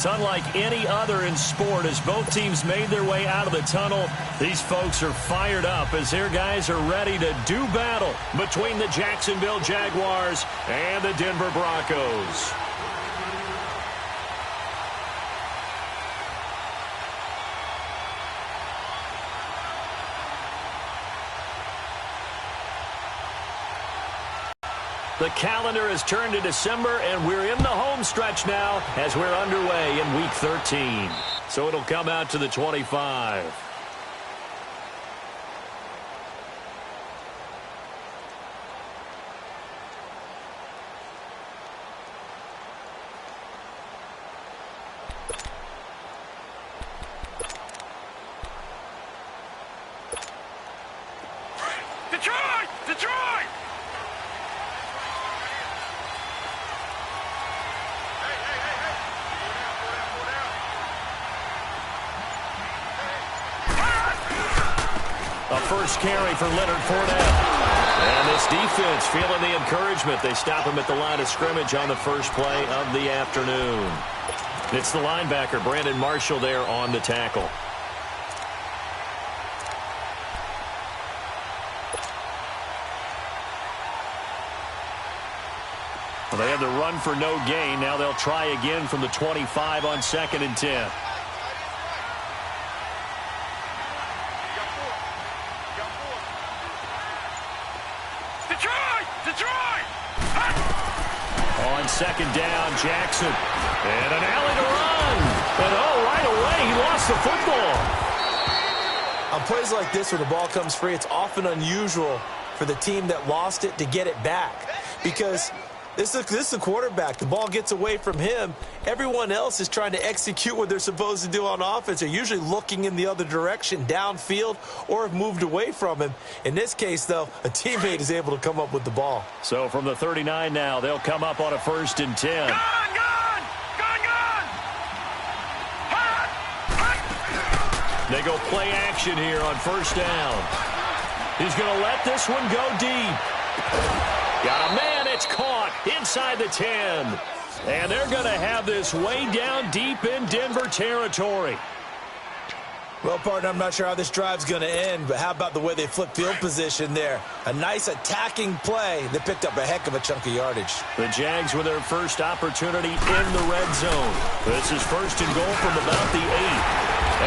It's unlike any other in sport as both teams made their way out of the tunnel. These folks are fired up as their guys are ready to do battle between the Jacksonville Jaguars and the Denver Broncos. The calendar has turned to December, and we're in the home stretch now as we're underway in Week 13. So it'll come out to the 25. Detroit! A first carry for Leonard Fournette. And this defense feeling the encouragement. They stop him at the line of scrimmage on the first play of the afternoon. It's the linebacker, Brandon Marshall, there on the tackle. Well, they had the run for no gain. Now they'll try again from the 25 on 2nd and 10. Detroit! On 2nd down, Jackson. And an alley to run. And right away, he lost the football. On plays like this where the ball comes free, it's often unusual for the team that lost it to get it back. Because this is the quarterback. The ball gets away from him. Everyone else is trying to execute what they're supposed to do on offense. They're usually looking in the other direction, downfield, or have moved away from him. In this case, though, a teammate is able to come up with the ball. So from the 39 now, they'll come up on a 1st and 10. Gone! They go play action here on 1st down. He's going to let this one go deep. Got a man, it's caught inside the 10. And they're going to have this way down deep in Denver territory. Well, partner, I'm not sure how this drive's going to end, but how about the way they flip field position there? A nice attacking play that picked up a heck of a chunk of yardage. The Jags with their first opportunity in the red zone. This is 1st and goal from about the 8.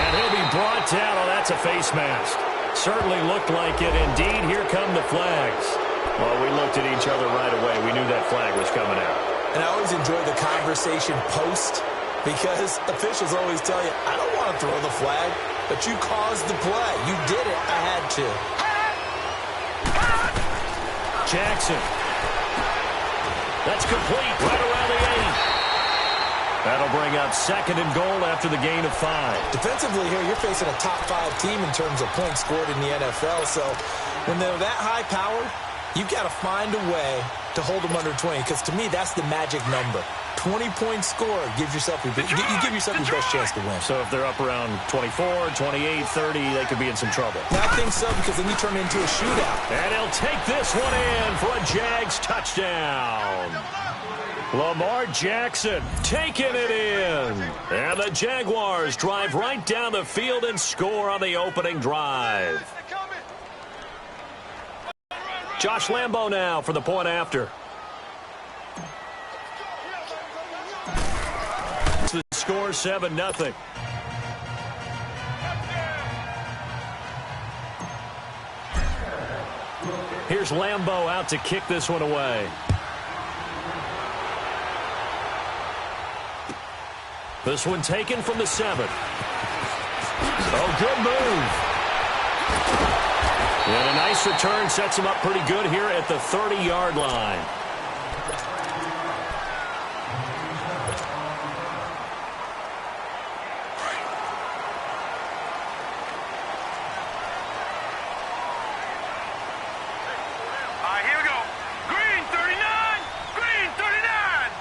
And he'll be brought down. Oh, that's a face mask. Certainly looked like it. Indeed, here come the flags. Well, we looked at each other right away. We knew that flag was coming out. And I always enjoy the conversation post because officials always tell you, I don't want to throw the flag, but you caused the play. You did it. I had to. Jackson. That's complete right around the 8. That'll bring up 2nd and goal after the gain of 5. Defensively here, you're facing a top 5 team in terms of points scored in the NFL. So when they're that high powered, you've got to find a way to hold them under 20, because to me, that's the magic number. 20-point score gives yourself you give yourself your best chance to win. So if they're up around 24, 28, 30, they could be in some trouble. I think so, because then you turn it into a shootout. And he'll take this one in for a Jags touchdown. Lamar Jackson taking it in. And the Jaguars drive right down the field and score on the opening drive. Josh Lambo now for the point after. The score 7-0. Here's Lambo out to kick this one away. This one taken from the 7. Oh, good move. And a nice return sets him up pretty good here at the 30-yard line. Here we go. Green 39! Green 39!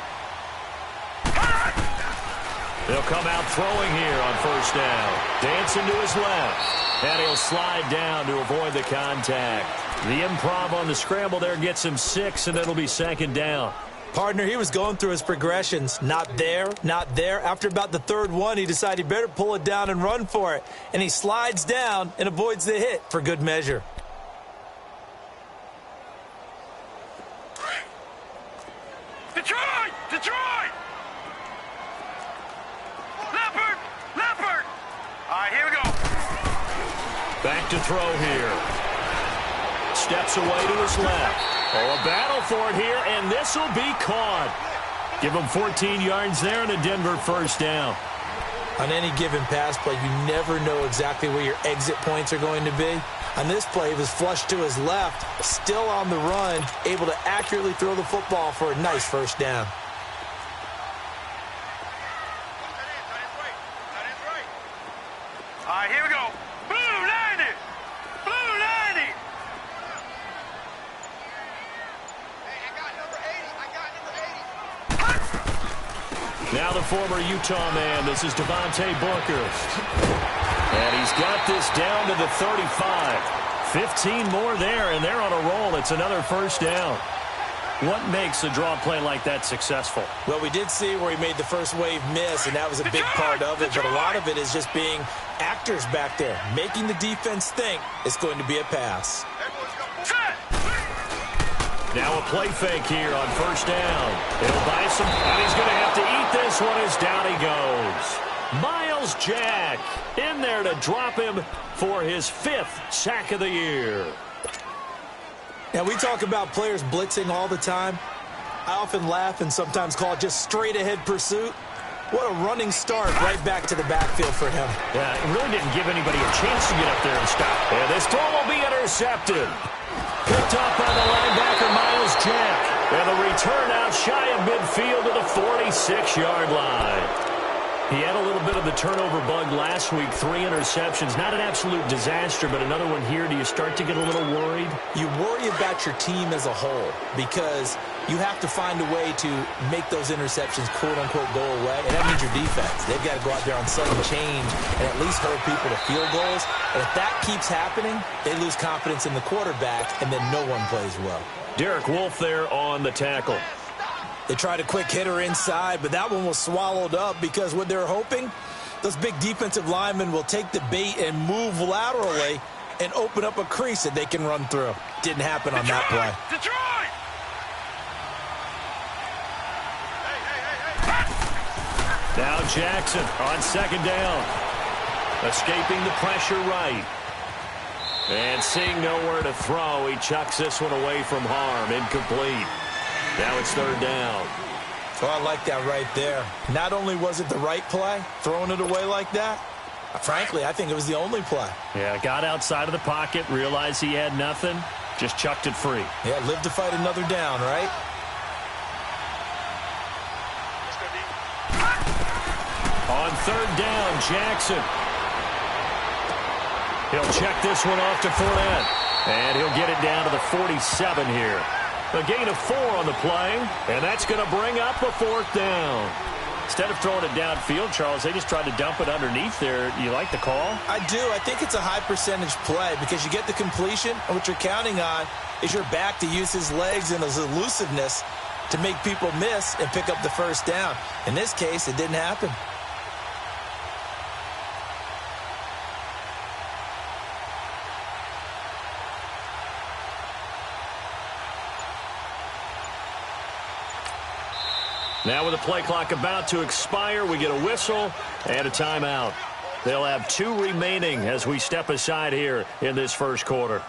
They'll come out throwing here on 1st down. Dancing to his left. And he'll slide down to avoid the contact. The improv on the scramble there gets him 6, and it'll be 2nd down. Partner, he was going through his progressions. Not there, not there. After about the third one, he decided he better pull it down and run for it. And he slides down and avoids the hit for good measure. Detroit! Detroit! Leopard! Leopard! All right, here we go. Back to throw here. Steps away to his left. Oh, a battle for it here, and this will be caught. Give him 14 yards there and a Denver first down. On any given pass play, you never know exactly where your exit points are going to be. On this play, he was flushed to his left, still on the run, able to accurately throw the football for a nice first down. All right, here we go. Blue 90! Blue 90! Hey, I got number 80. Now the former Utah man, this is Devontae Booker. And he's got this down to the 35. 15 more there, and they're on a roll. It's another first down. What makes a draw play like that successful? Well, we did see where he made the first wave miss, and that was a big part of it. But a lot of it is just being actors back there, making the defense think it's going to be a pass. Now a play fake here on first down. He'll buy some, and he's going to have to eat this one as down he goes. Miles Jack in there to drop him for his 5th sack of the year. Now, we talk about players blitzing all the time. I often laugh and sometimes call it just straight-ahead pursuit. What a running start right back to the backfield for him. Yeah, it really didn't give anybody a chance to get up there and stop. And this throw will be intercepted. Picked off by the linebacker, Miles Jack. And the return out shy of midfield to the 46-yard line. He had a little bit of the turnover bug last week, 3 interceptions. Not an absolute disaster, but another one here. Do you start to get a little worried? You worry about your team as a whole because you have to find a way to make those interceptions, quote-unquote, go away, and that means your defense. They've got to go out there on sudden change and at least hold people to field goals. And if that keeps happening, they lose confidence in the quarterback, and then no one plays well. Derek Wolfe there on the tackle. They tried a quick hitter inside, but that one was swallowed up because what they're hoping, those big defensive linemen will take the bait and move laterally and open up a crease that they can run through. Didn't happen on that play. Detroit! Now Jackson on second down. Escaping the pressure right. And seeing nowhere to throw, he chucks this one away from harm. Incomplete. Now it's third down. Oh, I like that right there. Not only was it the right play, throwing it away like that, frankly, I think it was the only play. Yeah, got outside of the pocket, realized he had nothing, just chucked it free. Yeah, live to fight another down, right? On third down, Jackson. He'll check this one off to Fournette. And he'll get it down to the 47 here. A gain of 4 on the play, and that's going to bring up a 4th down. Instead of throwing it downfield, Charles, they just tried to dump it underneath there. You like the call? I do. I think it's a high-percentage play because you get the completion, and what you're counting on is your back to use his legs and his elusiveness to make people miss and pick up the first down. In this case, it didn't happen. Now with the play clock about to expire, we get a whistle and a timeout. They'll have 2 remaining as we step aside here in this first quarter.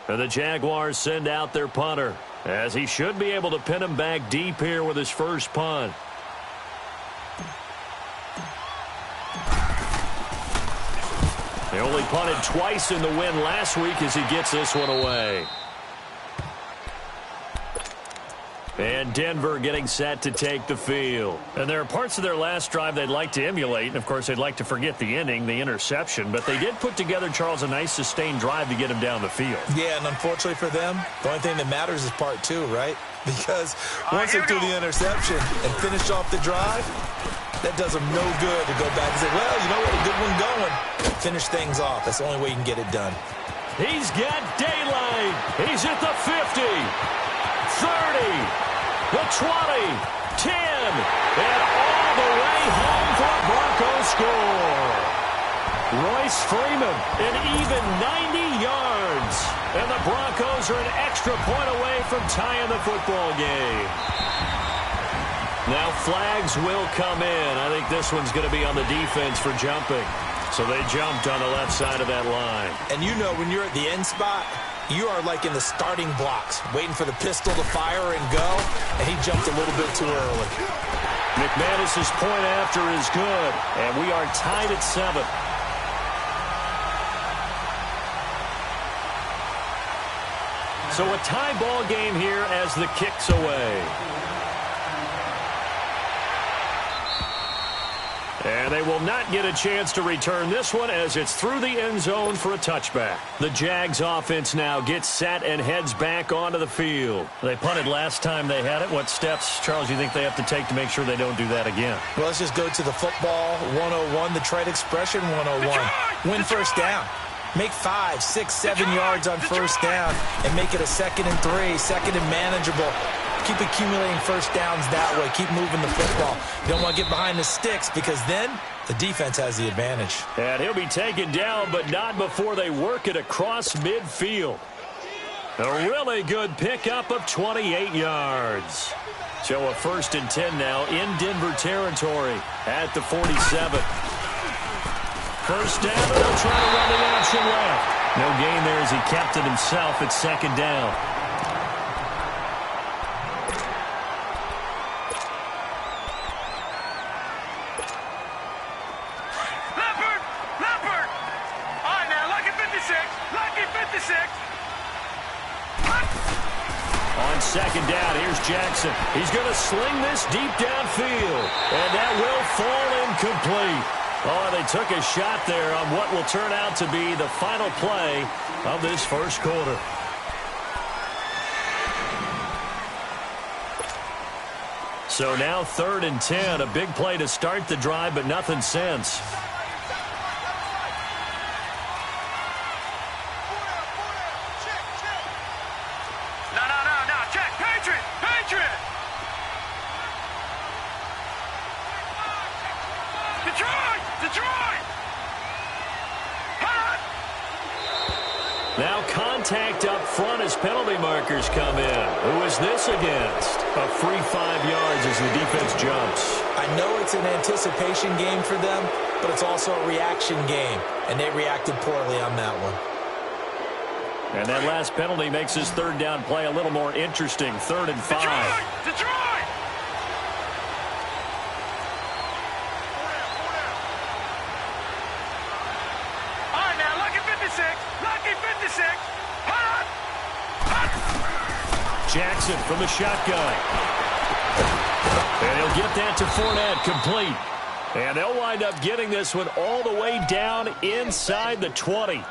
And the Jaguars send out their punter, as he should be able to pin him back deep here with his first punt. They only punted twice in the win last week as he gets this one away. And Denver getting set to take the field. And there are parts of their last drive they'd like to emulate. And, of course, they'd like to forget the ending, the interception. But they did put together, Charles, a nice sustained drive to get him down the field. Yeah, and unfortunately for them, the only thing that matters is part 2, right? Because once they threw the interception and finished off the drive, That does them no good to go back and say, well, you know what, a good one going. Finish things off. That's the only way you can get it done. He's got daylight. He's at the 50, 30, the 20, 10, and all the way home for a Broncos score. Royce Freeman, an even 90 yards. And the Broncos are an extra point away from tying the football game. Now flags will come in. I think this one's going to be on the defense for jumping. So they jumped on the left side of that line. And you know when you're at the end spot, you are like in the starting blocks, waiting for the pistol to fire and go, and he jumped a little bit too early. McManus's point after is good, and we are tied at 7. So a tie ball game here as the kick's away. And they will not get a chance to return this one as it's through the end zone for a touchback. The Jags offense now gets set and heads back onto the field. They punted last time they had it. What steps, Charles, you think they have to take to make sure they don't do that again? Well, let's just go to the football 101, the trade expression 101. Win first down. Make 5, 6, 7 yards on first down and make it a 2nd and 3, 2nd and manageable. Keep accumulating first downs that way. Keep moving the football. You don't want to get behind the sticks because then the defense has the advantage. And he'll be taken down, but not before they work it across midfield. A really good pickup of 28 yards. So a 1st and 10 now in Denver territory at the 47. First down, and they'll try to run the option left. No gain there as he kept it himself at 2nd down. Leopard! All right, now, lucky 56. On 2nd down, here's Jackson. He's going to sling this deep downfield, and that will fall incomplete. Oh, they took a shot there on what will turn out to be the final play of this first quarter. So now 3rd and 10, a big play to start the drive, but nothing since. No, check, Patriot! Detroit! Hot! Now contact up front as penalty markers come in. Who is this against? A free 5 yards as the defense jumps. I know it's an anticipation game for them, but it's also a reaction game, and they reacted poorly on that one. And that last penalty makes his 3rd down play a little more interesting. 3rd and 5. Detroit! Jackson from the shotgun. And he'll get that to Fournette, complete. And they'll wind up getting this one all the way down inside the 20.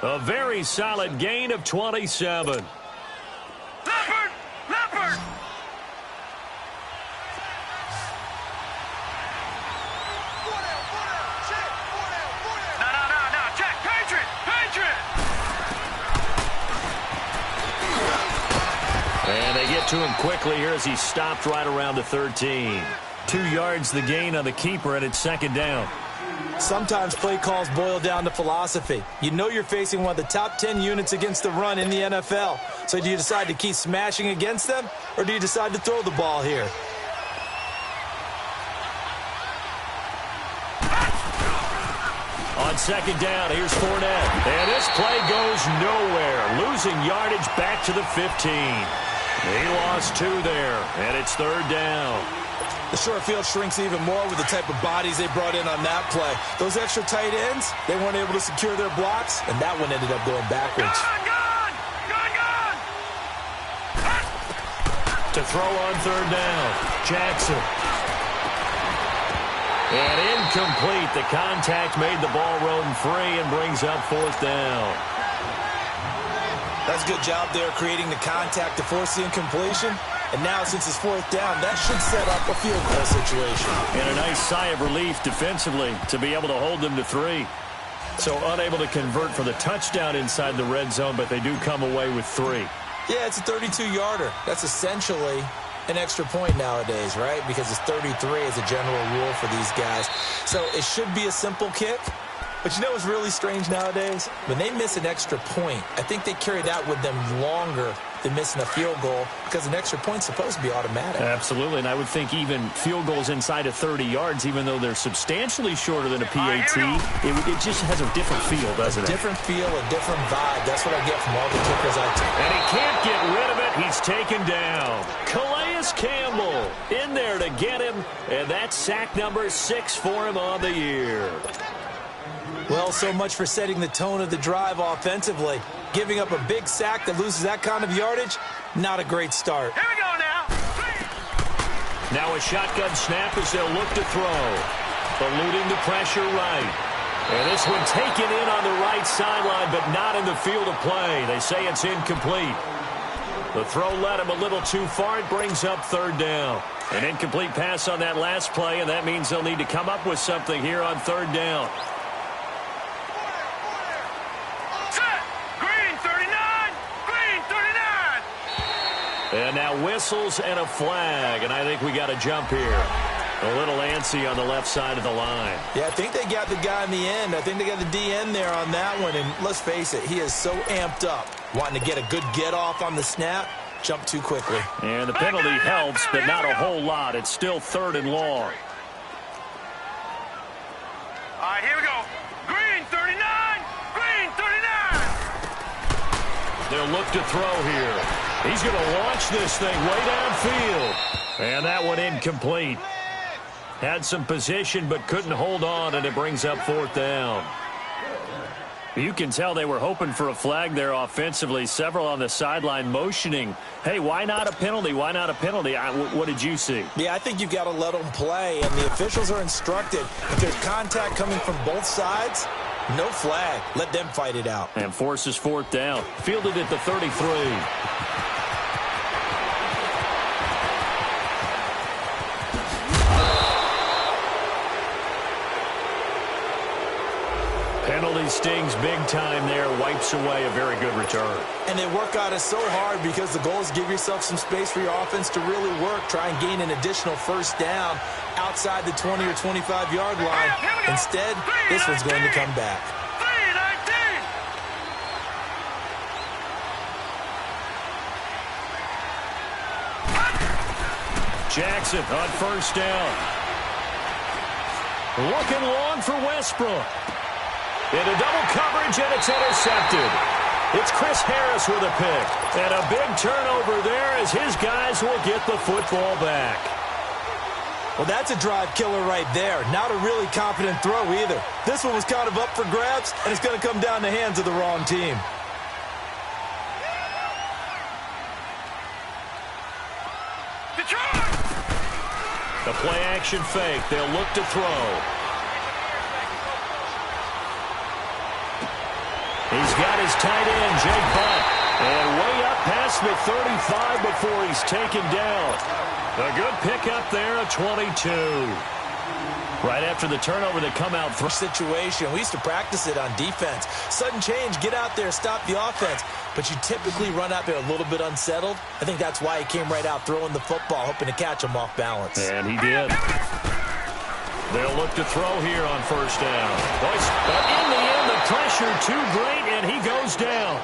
A very solid gain of 27. Leopard! No, check, Patriot! And they get to him quickly here as he stopped right around the 13. 2 yards the gain on the keeper, and it's 2nd down. Sometimes play calls boil down to philosophy. You know you're facing one of the top 10 units against the run in the NFL. So do you decide to keep smashing against them, or do you decide to throw the ball here? On 2nd down, here's Fournette. And this play goes nowhere. Losing yardage back to the 15. He lost 2 there, and it's 3rd down. The short field shrinks even more with the type of bodies they brought in on that play. Those extra tight ends, they weren't able to secure their blocks, and that one ended up going backwards. Gone! To throw on 3rd down, Jackson. And incomplete. The contact made the ball roam free and brings up 4th down. That's a good job there creating the contact to force the incompletion. And now, since it's fourth down, that should set up a field goal situation. And a nice sigh of relief defensively to be able to hold them to 3. So unable to convert for the touchdown inside the red zone, but they do come away with 3. Yeah, it's a 32-yarder. That's essentially an extra point nowadays, right? Because it's 33 as a general rule for these guys. So it should be a simple kick. But you know what's really strange nowadays? When they miss an extra point, I think they carry that with them longer than missing a field goal because an extra point's supposed to be automatic. Absolutely, and I would think even field goals inside of 30 yards, even though they're substantially shorter than a PAT, it just has a different feel, doesn't it? A different feel, a different vibe. That's what I get from all the kickers I take. And he can't get rid of it. He's taken down. Calais Campbell in there to get him, and that's sack number 6 for him on the year. Well, so much for setting the tone of the drive offensively. Giving up a big sack that loses that kind of yardage, not a great start. Here we go now. Now a shotgun snap as they'll look to throw. Eluding the pressure right. And this one taken in on the right sideline, but not in the field of play. They say it's incomplete. The throw led him a little too far. It brings up third down. An incomplete pass on that last play, and that means they'll need to come up with something here on third down. And now whistles and a flag, and I think we got a jump here. A little antsy on the left side of the line. Yeah, I think they got the guy in the end. I think they got the DN there on that one, and let's face it, he is so amped up, wanting to get a good get-off on the snap, jump too quickly. And the penalty helps, but not a whole lot. It's still 3rd and long. All right, here we go. Green 39, green 39. They'll look to throw here. He's going to launch this thing way downfield. And that one incomplete. Had some position but couldn't hold on, and it brings up 4th down. You can tell they were hoping for a flag there offensively. Several on the sideline motioning. Hey, why not a penalty? Why not a penalty? What did you see? Yeah, I think you've got to let them play, and the officials are instructed. If there's contact coming from both sides, no flag. Let them fight it out. And forces 4th down. Fielded at the 33. Penalty stings big time there, wipes away a very good return. And they work on it so hard because the goal is give yourself some space for your offense to really work, try and gain an additional first down outside the 20 or 25-yard line. Instead, this one's going to come back. 3-19. Jackson on first down. Looking long for Westbrook. Into double coverage, and it's intercepted. It's Chris Harris with a pick. And a big turnover there as his guys will get the football back. Well, that's a drive killer right there. Not a really confident throw either. This one was kind of up for grabs, and it's going to come down the hands of the wrong team. The play action fake. They'll look to throw. He's got his tight end, Jake Butt. And way up past the 35 before he's taken down. A good pickup there, a 22. Right after the turnover, they come out through situation. We used to practice it on defense. Sudden change, get out there, stop the offense. But you typically run out there a little bit unsettled. I think that's why he came right out throwing the football, hoping to catch him off balance. And he did. They'll look to throw here on first down. But in the end, the pressure too great, and he goes down.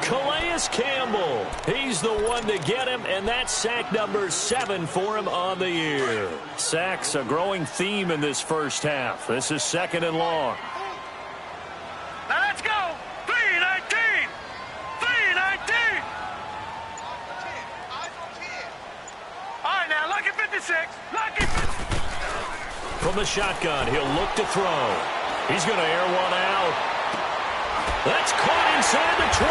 Calais Campbell, he's the one to get him, and that's sack number 7 for him on the year. Sacks, a growing theme in this first half. This is 2nd and long. Now let's go. 3-19. 3-19. All right, now, lucky 56. Lucky 56. From the shotgun, he'll look to throw. He's going to air one out. That's caught inside the 20.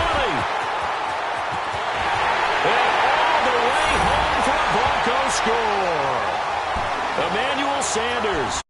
And all the way home for a Bronco score. Emmanuel Sanders.